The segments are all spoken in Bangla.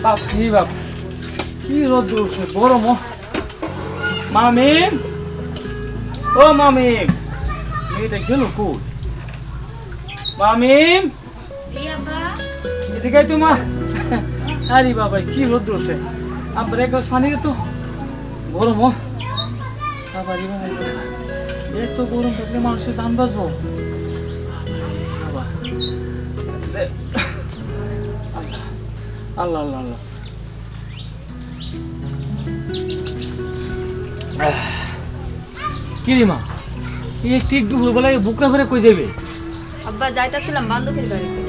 বাপ কি রোদ উঠছে গরম। মামিম, ও মামিম, মেয়েটা গেল কই? মামিম, এদিকে তোমা। আরে বাবা কি রোদ উঠছে। আবার এক গ্লাস পানি তো গরম। আবার এত গরম থাকলে মানুষের জান বাঁচবো। আল্লাহ আল্লাহ আল্লাহ। কি রে মা, এই ঠিক দুপুর বেলায় বুকরা ভরে কই যাবে? আব্বা যাইতাছিলাম বান্ধবীর বাড়িতে।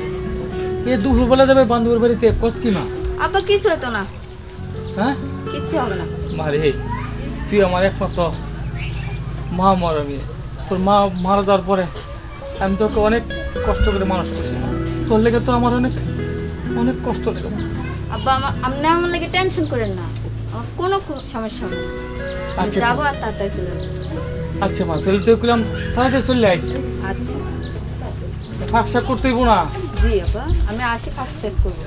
এই দুপুর বেলা যাবে বান্ধবীর বাড়িতে? কস কি মা? আব্বা কিছু হতো না। হ্যাঁ কিচ্ছু হবে না। মারে তুই আমার একমাত্র মা। মর আমি তোর মা মারা যাওয়ার পরে আমি তোকে অনেক কষ্ট করে মানুষ করছি। তোর লেগে তো আমার অনেক অনেক কষ্ট লেগে। আব্বা আপনি আমার লেগে টেনশন করেন না, আমার কোনো সমস্যা নেই। আচ্ছা যাবো আর তাড়াতাড়ি চলে যাবো। আচ্ছা মা, তাহলে তুই কইলাম তাড়াতাড়ি চলে আইস। আচ্ছা ফাঁকশাক করতে হইব না? জি আব্বা, আমি আসি কাজ চেক করবো।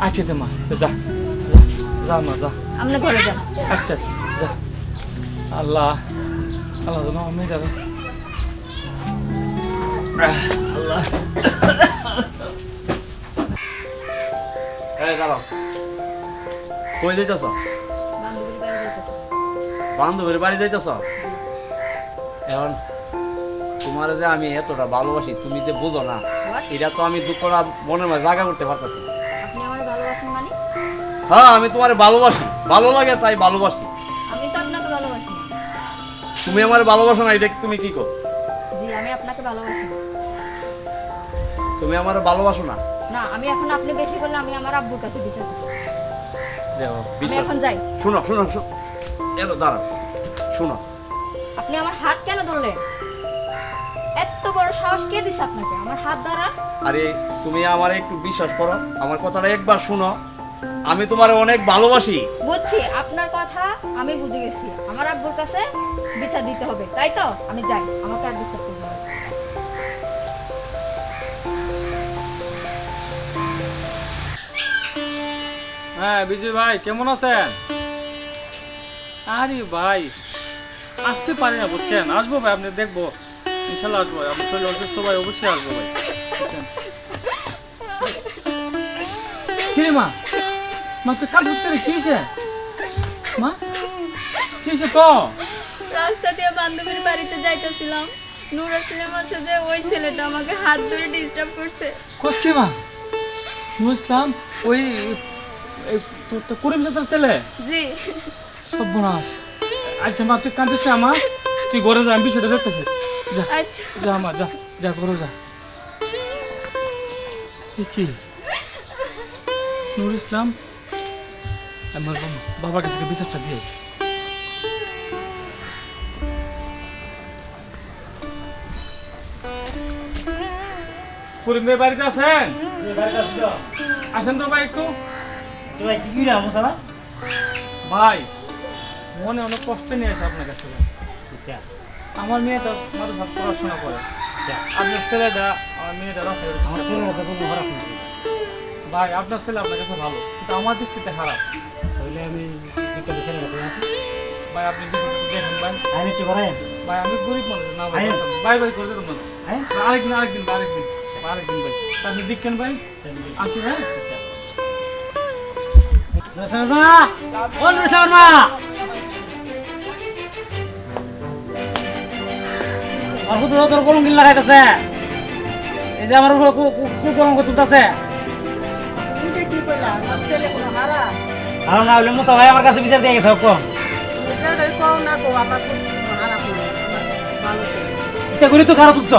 আচ্ছা তো মা, যা যা মা যা। আপনি ঘরে যান। আচ্ছা যা। আল্লাহ আল্লাহ যেন আমি যাবে। আল্লাহ দাঁড়াও, কই যাইতেছ? বান্ধবীর বাড়ি যাইতেছি। বান্ধবীর বাড়ি যাইতেছ? এখন তোমার যে আমি এতটা ভালোবাসি তুমি যে বুঝো না, এটা তো আমি দুঃখটা মনের মাঝে জায়গা করতে পারতেছি। আপনি আমার ভালোবাসেন মানে? হ্যাঁ আমি তোমার ভালোবাসি, ভালো লাগে তাই ভালোবাসি। আমি তো আপনাকে ভালোবাসি। তুমি আমার ভালোবাসো না, এটা তুমি কি কর? জি আমি আপনাকে ভালোবাসি। তুমি আমার ভালোবাসো না? না, আমি এখন আপনি বেশি করলে আমি আমার আব্বুর কাছে বিচার করব। দেখো আমি এখন যাই। শুনো শুনো শুনো, এলো দাঁড়াও, শুনো। আপনি আমার হাত কেন ধরলেন? এত বড় সাহস কে দিছে আপনাকে আমার হাত ধরা? আরে তুমি আমার একটু বিশ্বাস করো, আমার কথাটা একবার শুনো। আমি তোমার অনেক ভালোবাসি। বুঝছি আপনার কথা, আমি বুঝে গেছি। আমার আব্বুর কাছে বিচার দিতে হবে, তাই তো? আমি যাই, আমাকে আর ডিস্টার্ব করবেন না। হ্যাঁ বিজয় ভাই, কেমন আছেন? আরে ভাই আসতে পারি না বুঝছেন, আসবো ভাই, আপনি দেখবো ইনশাল্লাহ আসবো। আপনি শরীর অসুস্থ ভাই, অবশ্যই আসবো ভাই বুঝছেন। কিরে মা, মা তুই কাল করে কি হয়েছে? মা কি হয়েছে তো? রাস্তা দিয়ে বান্ধবীর বাড়িতে যাইতেছিলাম, নূর আসলাম আছে যে ওই ছেলেটা আমাকে হাত ধরে ডিস্টার্ব করছে। কোস কি মা? বুঝলাম ওই তোর করিম চাচার ছেলে? জি। সব বোনাস। আচ্ছা মা তুই কাঁদিস না মা, তুই ঘরে যা, আমি বিষয়টা দেখতেছি। যা আচ্ছা যা মা, যা যা ঘরে যা। কি নুর ইসলাম আমার বাবার কাছে বিচারটা দিয়ে। করিম ভাই বাড়িতে আছেন? আসেন তো ভাই একটু। ভাই মনে অনেক কষ্ট নিয়ে আসে আপনার কাছে। আমার মেয়েটা মাদ্রাসায় পড়াশোনা করে, আপনার ছেলেটা আমার মেয়েটা ভাই আপনার ছেলে আপনার কাছে ভালো, কিন্তু আমার দৃষ্টিতে খারাপ। ভাই আপনি দেখেন ভাই, ভাই আমি গরিব মানুষ না ভাই, ভাই ভাই করে দেবেন আরেকদিন আরেকদিন আরেকদিন আরেকদিন ভাই, আপনি দেখেন ভাই। আসি ভাই। তোর কলম কিনলা খাইতেছে, এই যে আমার কলঙ্ক তুলতেছে। আর না হইলে মুসা ভাই আমার কাছে বিচার দিয়ে গেছে। এটা করি তো খারাপ তুলছ,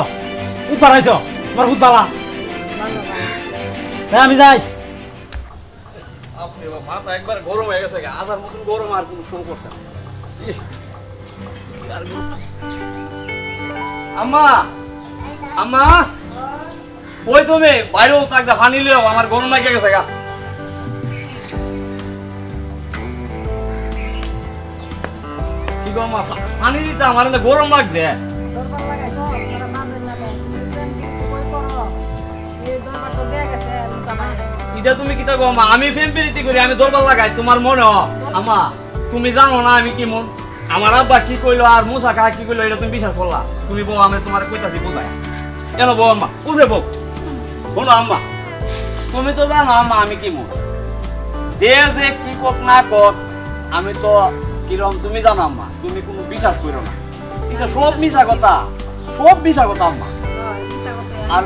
খুব পারাইছ, আমার খুব বালা। আমি যাই। মাথা একবার গরম হয়ে গেছে, আধার মতন গরম, আর কোনো শো করছে না। আম্মা আম্মা ওই তুমি বাইরেও তাকদা পানি লিও, আমার গরম লাগে গেছে গা। কি গো মা, পানি দিতে আমার গরম লাগছে। এটা তুমি কিতা গো আম্মা আমি ফেম প্রীতি করি আমি দরবার লাগাই তোমার মনে আম্মা তুমি জানো না আমি কি মন আমার আব্বা কি কইলো আর মুসা কাকা কি কইলো এটা তুমি বিশ্বাস করলা তুমি বউ আমি তোমার কইতাছি বুঝাই কেন বউ আম্মা বুঝে বউ বলো আম্মা তুমি তো জানো আম্মা আমি কি মন যে যে কি কোক না কোক আমি তো কিরম তুমি জানো আম্মা তুমি কোনো বিশ্বাস করো না এটা সব মিছা কথা আম্মা আর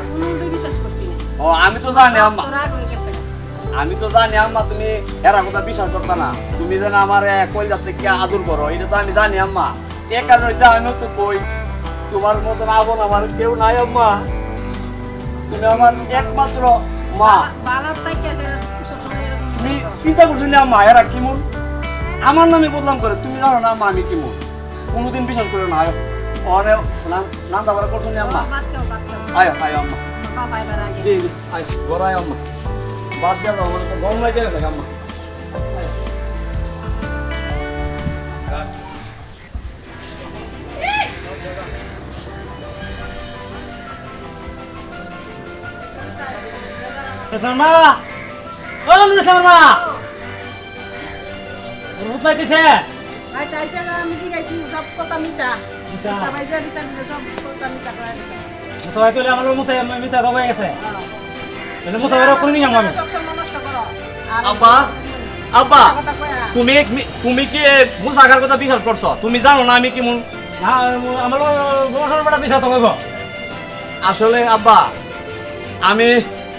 ও আমি তো জানি আম্মা তুমি এরা কথা বিশ্বাস করতে না তুমি যেন আমার কলজার থেকে আদর করো এটা তো আমি জানি আম্মা এ কারণে আমি তো কই তোমার মতন আবন আমার কেউ নাই আম্মা তুমি আমার একমাত্র মা তুমি চিন্তা করছো না আম্মা এরা কেমন আমার নামে বদনাম করে তুমি জানো না আম্মা আমি কেমন কোনোদিন বিশ্বাস করো না অনে নান্দা বারা করছো না আম্মা আয় আম্মা জি আয় গড়ায় আম্মা বাদ দিয়ে দাও আমার তো গরম লাগে গেছে আম্মা শর্মা ও নুর শর্মা রূপ লাগিছে আমি দিগাইছি সব কথা মিছা মিছা। সবাই যে বিচার দিলে সব কথা মিছা করে দিছে সবাই তো আমার মুসা মিসা হয়ে গেছে তাহলে মুসা ওরা কোন নিয়ম আমি সব সময় নষ্ট করো আব্বা আব্বা কথা কয়া তুমি কি মুসাকার কথা বিশ্বাস করছো তুমি জানো না আমি কেমন না আমার বড় বড় মিসা তো হইব আসলে আব্বা আমি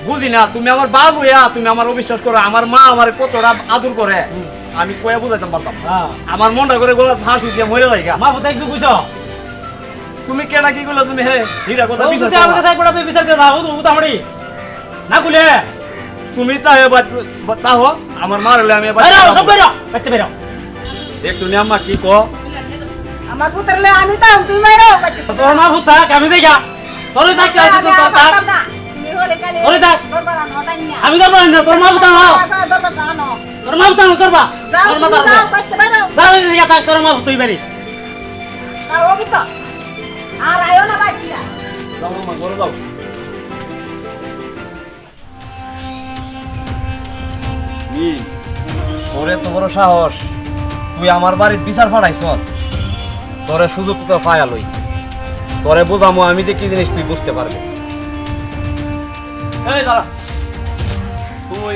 বুঝি না তুমি আমার বাপ হইয়া তুমি আমার অবিশ্বাস করো আমার মা আমার কতটা আদর করে আমি কয়ে বুঝাইতাম পারতাম না। হ্যাঁ আমার মনটা করে গোলা ফাঁসি দিয়ে মরে যাই গা। মা ফুটাই কি কইছো তুমি কেনা কি গুলো তুমি হে হিরা কথা ও বিশ্বাস তুই আমাকে করো সাই পড়া বিচার দে দাও তো আমারই না কুলে তুমি তাহে তাহো আমার মারলে আমি এবার বেরো সব বেরো বাইতে বেরো দেখ শুনি আম্মা কি কো আমার পুত্রলে আমি তাও তুমি মাইরো তোর মা ফুটা আমি যাইগা তোরে থাকতে আছে তো তার তুমি হলে কালে ওরে থাক। দরবার নটাই নিয়া আমি যাব না তোর মা ফুটা নাও দরবার আনো তোর মা ফুটা করবা যাও তোর মা তুমি দাও যাও বাইতে বাইরো দাও দিগা থাক তোর মা ফুটাই বাড়ি তাও ওবি তো আর আয়ো না বাইতিয়া যাও আম্মা ঘরে যাও ই তোরে তো বড় সাহস তুই আমার বাড়ির বিচার ফাড়াইছ তোরে সুযোগ তো পায়া লই তোরে বোঝামো আমি যে কি জিনিস তুই বুঝতে পারবি এই দাঁড়া তুই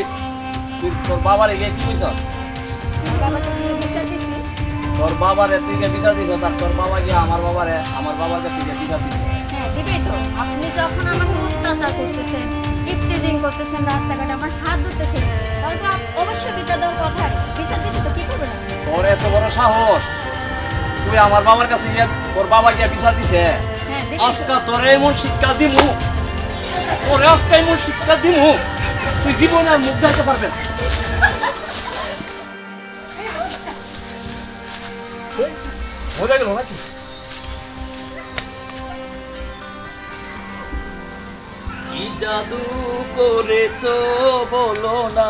তোর বাবার এগিয়ে কি কইছ বাবাকে নিয়ে বিচার দিছি তোর বাবার তুই গিয়ে বিচার দিছ তার তোর বাবা গিয়ে আমার বাবার কাছে গিয়ে বিচার দিছ হ্যাঁ দিবেই তো আপনি যখন আমাকে অত্যাচার করতেছেন ইফতিজিং করতেছেন রাস্তাঘাটে আমার হাত ধরতেছেন তাহলে তো অবশ্যই বিচার দেওয়ার কথা বিচার দিতে তো কি করবেন আপনি? তোর এত বড় সাহস তুই আমার বাবার কাছে গিয়ে তোর বাবা গিয়ে বিচার দিছে হ্যাঁ দিবেই আজকে তোরে এমন শিক্ষা দিমু তোরে আজকে এমন শিক্ষা দিমু তুই জীবনে আর মুখ দেখাতে পারবে না মজা গেল নাকি কি জাদু করেছো বলো না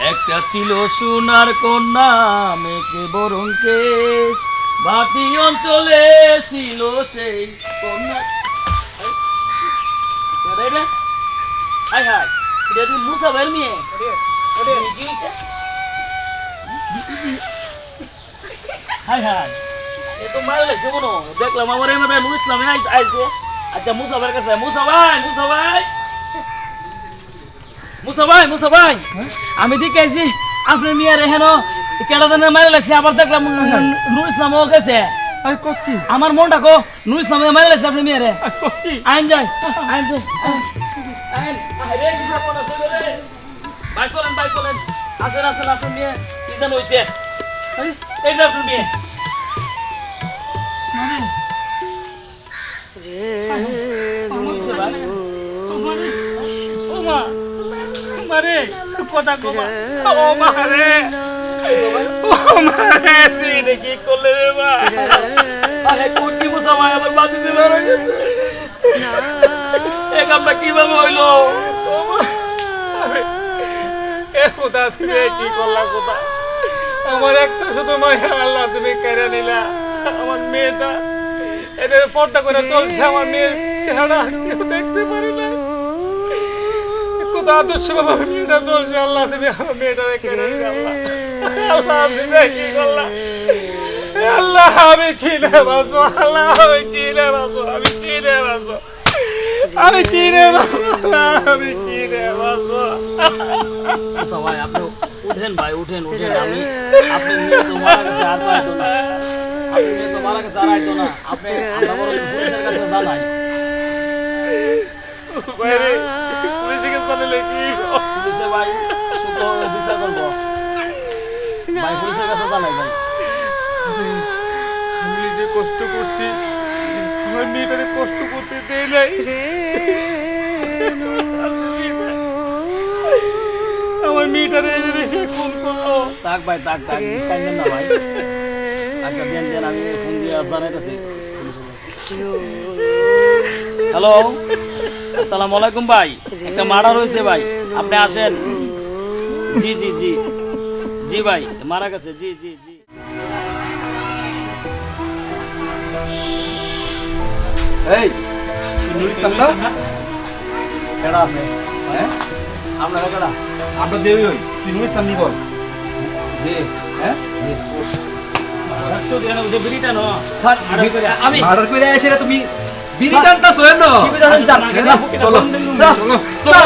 একটা ছিল সোনার কন্যা মেঘে বরং কেশ বাটি অঞ্চলে ছিল সেই কন্যা হাই হাই এটা তুমি মুসা ভাইয়ের মেয়ে কি হয়েছে হাই হাই এ তো মারা লাগছে কোনো দেখলাম আমার এমএ নুর ইসলামে আইছে আচ্ছা মুসা ভাইয়ের কাছে মুসা ভাই আমি দেখে আইছি আপনার মেয়ের হেন কেডা দানে মারা লাগছে আবার দেখলাম নুর ইসলামও গেছে আরে কস কি আমার মনটা কো নুর ইসলামে মারা লাগছে আপনার মেয়ের কস কি আইন যাই আইন আরে কিসা কোনা চলে রে ভাই চলেন আসেন আপনার মেয়ে কি জান হইছে এই যে আপনার মেয়ে মারে কথা কমা ও মারে তুই দেখি করলে রে মা আরে কুটি মুসা ভাই আমার বাতিতে বের হয়ে গেছে এ কামটা কিভাবে হইলো এ খোদা তুমি কি করলা খোদা আমার একটা শুধু মায়া আল্লাহ তুমি কেড়ে নিলা আমার মেয়েটা এদের পর্দা করে চলছে, আমার মেয়ের চেহারা কেউ দেখতে পারে না। কত আদর্শ বাবা মেয়েটা চলছে। আল্লাহ তুমি আমার মেয়েটা রেখে আল্লাহ, আল্লাহ তুমি কি করলাম? আল্লাহ আমি কি রে বাঁচবো? আল্লাহ আমি কি রে বাঁচবো? আমি কি রে বাঁচবো? আমি কি রে বাঁচবো? আমি কি রে বাঁচবো? আচ্ছা ভাই, আপনি উঠেন ভাই, উঠেন উঠেন। আপনি মেয়ে তো মারা গেছে, আর পাইতো না। আপনি মেয়ে তো মারা গেছে, আর আইতো না। আপনি আমরা বড় পুলিশের কাছে জানাই। বাইরে পুলিশে কাছে জানালে কি? পুলিশে ভাই শুধু বিচার করবো ভাই, পুলিশের কাছে জানাই ভাই। আমি যে কষ্ট করছি, আমার মেয়েটারে কষ্ট করতে দেয় নাই। আমার মেয়েটারে এসে ফোন করলো। তাক ভাই, তাক তাক, কান্দেন না ভাই। আচ্ছা দেন দেন, আমি ফোন দিয়ে জানাইতেছি। হ্যালো, আসসালামু আলাইকুম ভাই। একটা মার্ডার হয়েছে ভাই, আপনি আসেন। জি জি জি জি ভাই, মারা গেছে। জি জি জি। এই নুর ইসলাম না কেডা আপনি? হ্যাঁ আপনারা কেডা? আমরা দেবই হই। তুই নুর ইসলাম নি বল দে। হ্যাঁ আমি মার্ডার করে এসে তুমি বিড়ি টানতাছো এনো? কি কইতাছেন? চলো চলো চলো চলো।